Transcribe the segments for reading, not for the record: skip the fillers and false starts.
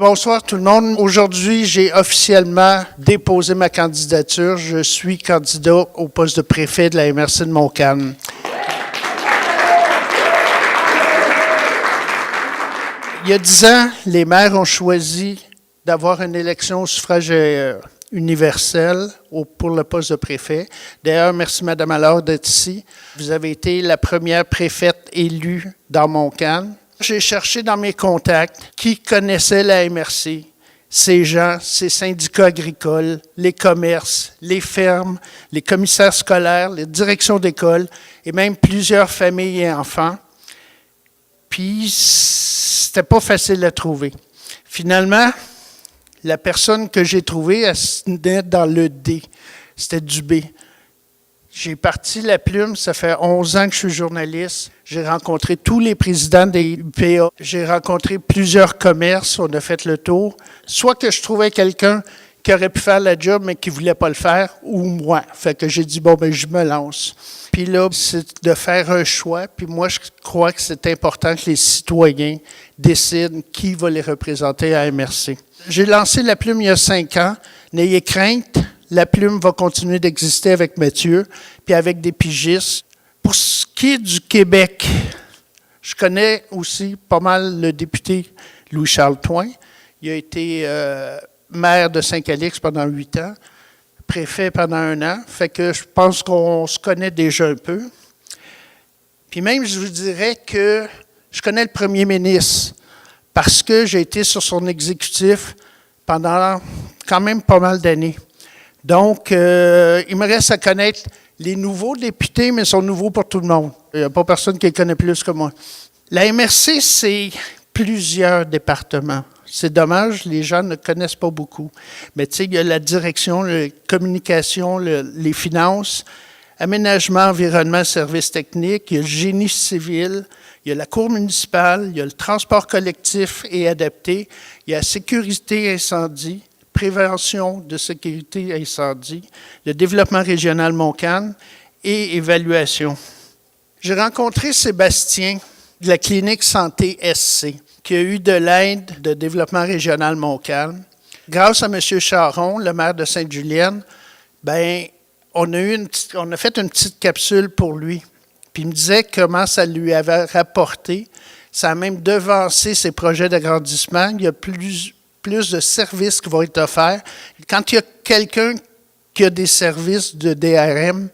Bonsoir tout le monde. Aujourd'hui, j'ai officiellement déposé ma candidature. Je suis candidat au poste de préfet de la MRC de Montcalm. Il y a 10 ans, les maires ont choisi d'avoir une élection au suffrage universel pour le poste de préfet. D'ailleurs, merci Mme Allard d'être ici. Vous avez été la première préfète élue dans Montcalm. J'ai cherché dans mes contacts qui connaissait la MRC, ces gens, ces syndicats agricoles, les commerces, les fermes, les commissaires scolaires, les directions d'école et même plusieurs familles et enfants. Puis, c'était pas facile à trouver. Finalement, la personne que j'ai trouvée, elle se tenait dans le D. C'était Dubé. J'ai parti la plume, ça fait 11 ans que je suis journaliste. J'ai rencontré tous les présidents des UPA. J'ai rencontré plusieurs commerces, on a fait le tour. Soit que je trouvais quelqu'un qui aurait pu faire la job, mais qui ne voulait pas le faire, ou moi. Fait que j'ai dit, bon, ben je me lance. Puis là, c'est de faire un choix. Puis moi, je crois que c'est important que les citoyens décident qui va les représenter à MRC. J'ai lancé la plume il y a 5 ans. N'ayez crainte. La plume va continuer d'exister avec Mathieu, puis avec des pigistes. Pour ce qui est du Québec, je connais aussi pas mal le député Louis-Charles Toin. Il a été maire de Saint-Calix pendant 8 ans, préfet pendant 1 an. Fait que je pense qu'on se connaît déjà un peu. Puis même, je vous dirais que je connais le premier ministre parce que j'ai été sur son exécutif pendant quand même pas mal d'années. Donc, il me reste à connaître les nouveaux députés, mais ils sont nouveaux pour tout le monde. Il n'y a pas personne qui les connaît plus que moi. La MRC, c'est plusieurs départements. C'est dommage, les gens ne connaissent pas beaucoup. Mais tu sais, il y a la direction, la communication, les finances, aménagement, environnement, services techniques, il y a le génie civil, il y a la cour municipale, il y a le transport collectif et adapté, il y a la sécurité incendie, prévention de sécurité incendie, le développement régional Montcalm et évaluation. J'ai rencontré Sébastien de la clinique Santé SC, qui a eu de l'aide de développement régional Montcalm. Grâce à M. Charon, le maire de Sainte-Julienne, ben, on a fait une petite capsule pour lui. Puis il me disait comment ça lui avait rapporté. Ça a même devancé ses projets d'agrandissement. Il y a plus de services qui vont être offerts. Quand il y a quelqu'un qui a des services de DRM,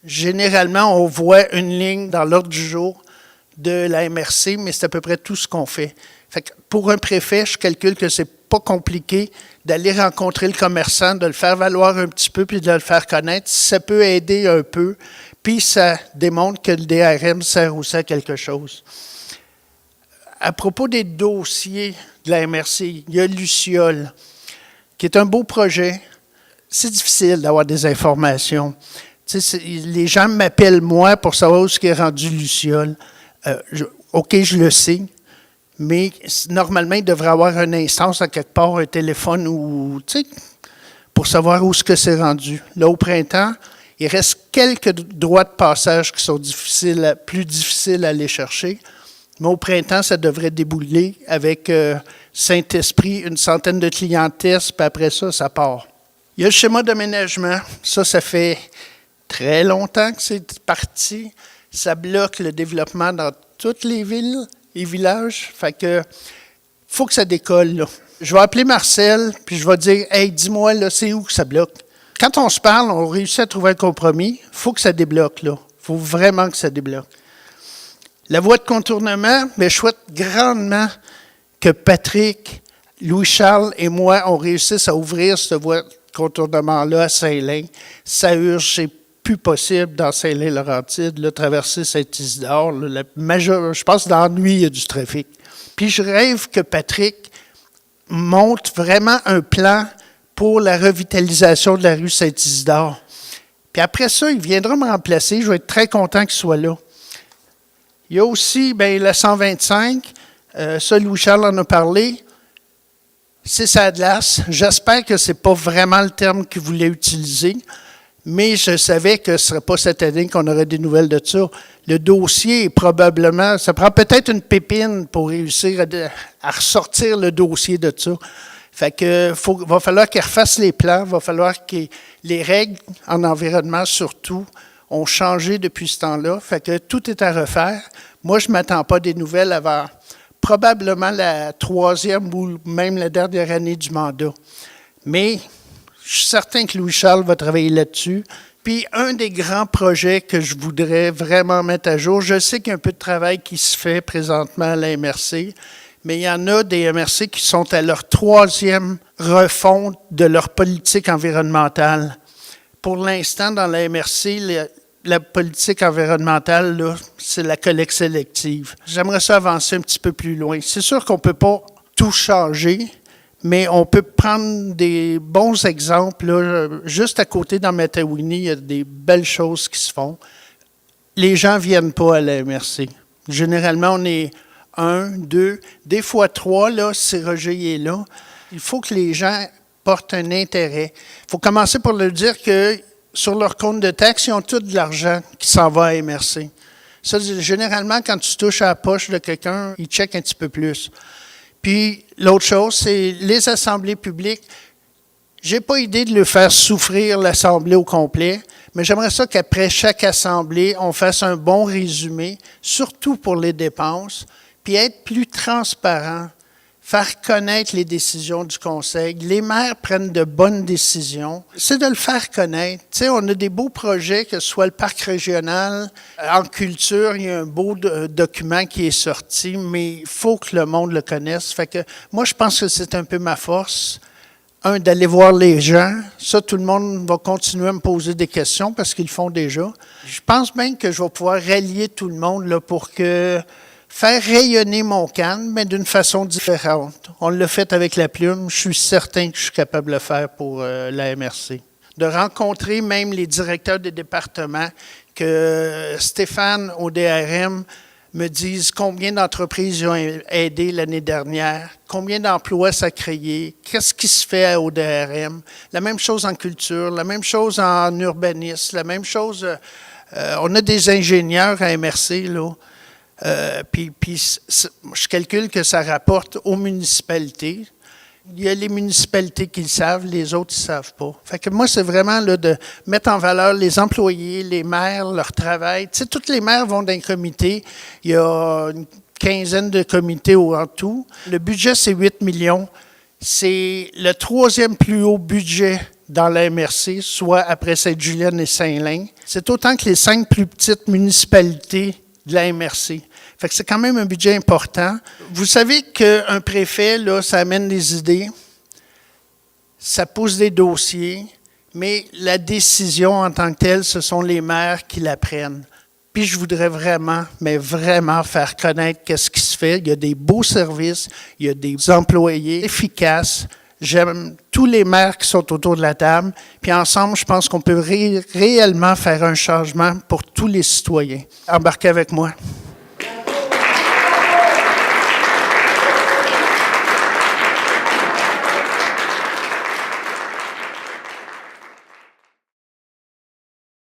généralement, on voit une ligne dans l'ordre du jour de la MRC, mais c'est à peu près tout ce qu'on fait. Fait que pour un préfet, je calcule que c'est pas compliqué d'aller rencontrer le commerçant, de le faire valoir un petit peu puis de le faire connaître. Ça peut aider un peu, puis ça démontre que le DRM sert aussi à quelque chose. À propos des dossiers de la MRC, il y a Luciole, qui est un beau projet. C'est difficile d'avoir des informations. Tu sais, les gens m'appellent moi pour savoir où est rendu Luciole. OK, je le sais, mais normalement, il devrait y avoir une instance à quelque part, un téléphone, ou, tu sais, pour savoir où est-ce que c'est rendu. Là, au printemps, il reste quelques droits de passage qui sont plus difficiles à aller chercher. Mais au printemps, ça devrait débouler avec Saint-Esprit, une centaine de clients tests, puis après ça, ça part. Il y a le schéma d'aménagement. Ça fait très longtemps que c'est parti. Ça bloque le développement dans toutes les villes et villages. Fait que faut que ça décolle, là. Je vais appeler Marcel, puis je vais dire « Hey, dis-moi, là, c'est où que ça bloque? » Quand on se parle, on réussit à trouver un compromis. Il faut que ça débloque, là. Il faut vraiment que ça débloque. La voie de contournement, mais je souhaite grandement que Patrick, Louis-Charles et moi, on réussisse à ouvrir cette voie de contournement-là à Saint-Lin. Ça urge, c'est plus possible dans Saint-Lin-Laurentide, là, traverser Saint-Isidore. Là, je pense que dans la nuit, il y a du trafic. Puis je rêve que Patrick monte vraiment un plan pour la revitalisation de la rue Saint-Isidore. Puis après ça, il viendra me remplacer. Je vais être très content qu'il soit là. Il y a aussi la 125, ça Louis-Charles en a parlé, c'est sa glace. J'espère que ce n'est pas vraiment le terme qu'il voulait utiliser, mais je savais que ce ne serait pas cette année qu'on aurait des nouvelles de ça. Le dossier est probablement, ça prend peut-être une pépine pour réussir à ressortir le dossier de ça. Fait que va falloir qu'ils refassent les plans, va falloir que les règles en environnement surtout ont changé depuis ce temps-là. Fait que tout est à refaire. Moi, je ne m'attends pas des nouvelles avant probablement la 3e ou même la dernière année du mandat. Mais je suis certain que Louis-Charles va travailler là-dessus. Puis, un des grands projets que je voudrais vraiment mettre à jour, je sais qu'il y a un peu de travail qui se fait présentement à la MRC, mais il y en a des MRC qui sont à leur 3e refonte de leur politique environnementale. Pour l'instant, dans la MRC, la politique environnementale, là, c'est la collecte sélective. J'aimerais ça avancer un petit peu plus loin. C'est sûr qu'on ne peut pas tout changer, mais on peut prendre des bons exemples. Là. Juste à côté, dans Matawinie, il y a des belles choses qui se font. Les gens ne viennent pas à la MRC. Généralement, on est 1, 2, des fois 3, là, si Roger est là. Il faut que les gens portent un intérêt. Il faut commencer par leur dire que sur leur compte de taxes, ils ont tout de l'argent qui s'en va à MRC. Ça, généralement, quand tu touches à la poche de quelqu'un, ils checkent un petit peu plus. Puis, l'autre chose, c'est les assemblées publiques. Je n'ai pas idée de le faire souffrir l'assemblée au complet, mais j'aimerais ça qu'après chaque assemblée, on fasse un bon résumé, surtout pour les dépenses, puis être plus transparent, faire connaître les décisions du conseil. Les maires prennent de bonnes décisions. C'est de le faire connaître. Tu sais, on a des beaux projets, que ce soit le parc régional, en culture, il y a un beau document qui est sorti, mais il faut que le monde le connaisse. Fait que moi, je pense que c'est un peu ma force. D'aller voir les gens. Ça, tout le monde va continuer à me poser des questions parce qu'ils le font déjà. Je pense même que je vais pouvoir rallier tout le monde là, pour que faire rayonner Montcalm, mais d'une façon différente. On l'a fait avec la plume. Je suis certain que je suis capable de le faire pour la MRC. De rencontrer même les directeurs des départements, que Stéphane au DRM me dise combien d'entreprises ils ont aidé l'année dernière, combien d'emplois ça a créé, qu'est-ce qui se fait au DRM. La même chose en culture, la même chose en urbanisme, la même chose. On a des ingénieurs à MRC, là. Puis je calcule que ça rapporte aux municipalités. Il y a les municipalités qui le savent, les autres ne le savent pas. Fait que moi, c'est vraiment là, de mettre en valeur les employés, les maires, leur travail. Tu sais, tous les maires vont d'un comité. Il y a une quinzaine de comités en tout. Le budget, c'est 8 millions. C'est le 3e plus haut budget dans la MRC, soit après Sainte-Julienne et Saint-Lin. C'est autant que les 5 plus petites municipalités de la MRC. Fait que c'est quand même un budget important. Vous savez qu'un préfet, là, ça amène des idées, ça pousse des dossiers, mais la décision en tant que telle, ce sont les maires qui la prennent. Puis je voudrais vraiment, mais vraiment faire connaître qu'est-ce qui se fait. Il y a des beaux services, il y a des employés efficaces. J'aime tous les maires qui sont autour de la table. Puis ensemble, je pense qu'on peut réellement faire un changement pour tous les citoyens. Embarquez avec moi.